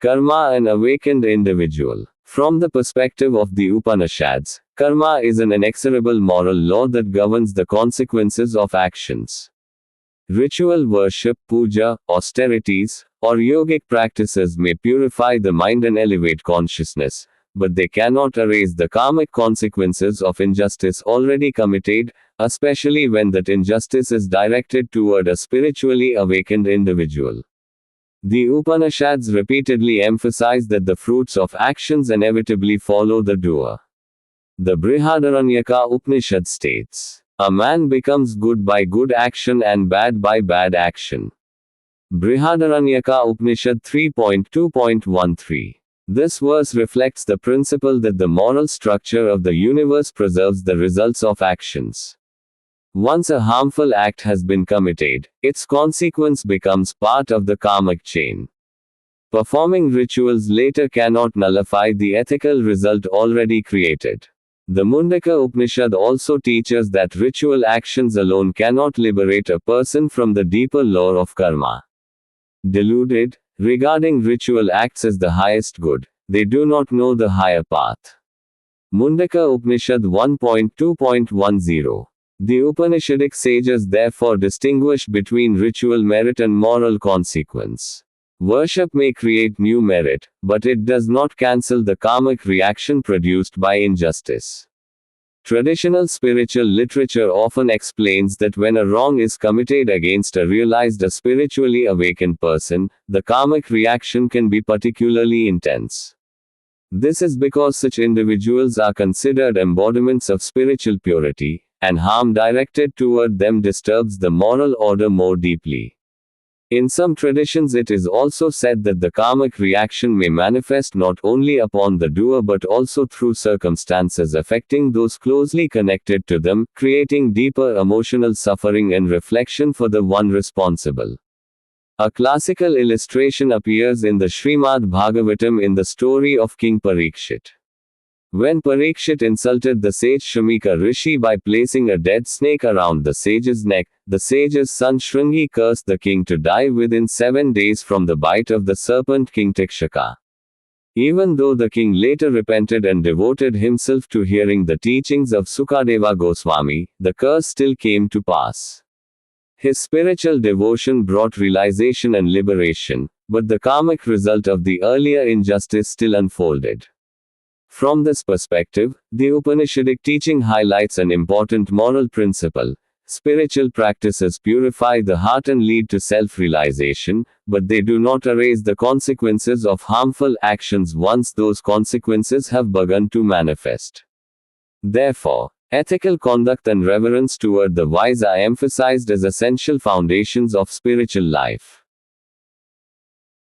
Karma, an awakened individual. From the perspective of the Upanishads, karma is an inexorable moral law that governs the consequences of actions. Ritual worship, puja, austerities, or yogic practices may purify the mind and elevate consciousness, but they cannot erase the karmic consequences of injustice already committed, especially when that injustice is directed toward a spiritually awakened individual. The Upanishads repeatedly emphasize that the fruits of actions inevitably follow the doer. The Brihadaranyaka Upanishad states, "A man becomes good by good action and bad by bad action." Brihadaranyaka Upanishad 3.2.13. This verse reflects the principle that the moral structure of the universe preserves the results of actions. Once a harmful act has been committed, its consequence becomes part of the karmic chain. Performing rituals later cannot nullify the ethical result already created. The Mundaka Upanishad also teaches that ritual actions alone cannot liberate a person from the deeper law of karma. Deluded, regarding ritual acts as the highest good, they do not know the higher path. Mundaka Upanishad 1.2.10. The Upanishadic sages therefore distinguish between ritual merit and moral consequence. Worship may create new merit, but it does not cancel the karmic reaction produced by injustice. Traditional spiritual literature often explains that when a wrong is committed against a realized or spiritually awakened person, the karmic reaction can be particularly intense. This is because such individuals are considered embodiments of spiritual purity, and harm directed toward them disturbs the moral order more deeply. In some traditions, it is also said that the karmic reaction may manifest not only upon the doer but also through circumstances affecting those closely connected to them, creating deeper emotional suffering and reflection for the one responsible. A classical illustration appears in the Srimad Bhagavatam in the story of King Parikshit. When Parikshit insulted the sage Shamika Rishi by placing a dead snake around the sage's neck, the sage's son Shringi cursed the king to die within 7 days from the bite of the serpent King Tikshaka. Even though the king later repented and devoted himself to hearing the teachings of Sukadeva Goswami, the curse still came to pass. His spiritual devotion brought realization and liberation, but the karmic result of the earlier injustice still unfolded. From this perspective, the Upanishadic teaching highlights an important moral principle. Spiritual practices purify the heart and lead to self-realization, but they do not erase the consequences of harmful actions once those consequences have begun to manifest. Therefore, ethical conduct and reverence toward the wise are emphasized as essential foundations of spiritual life.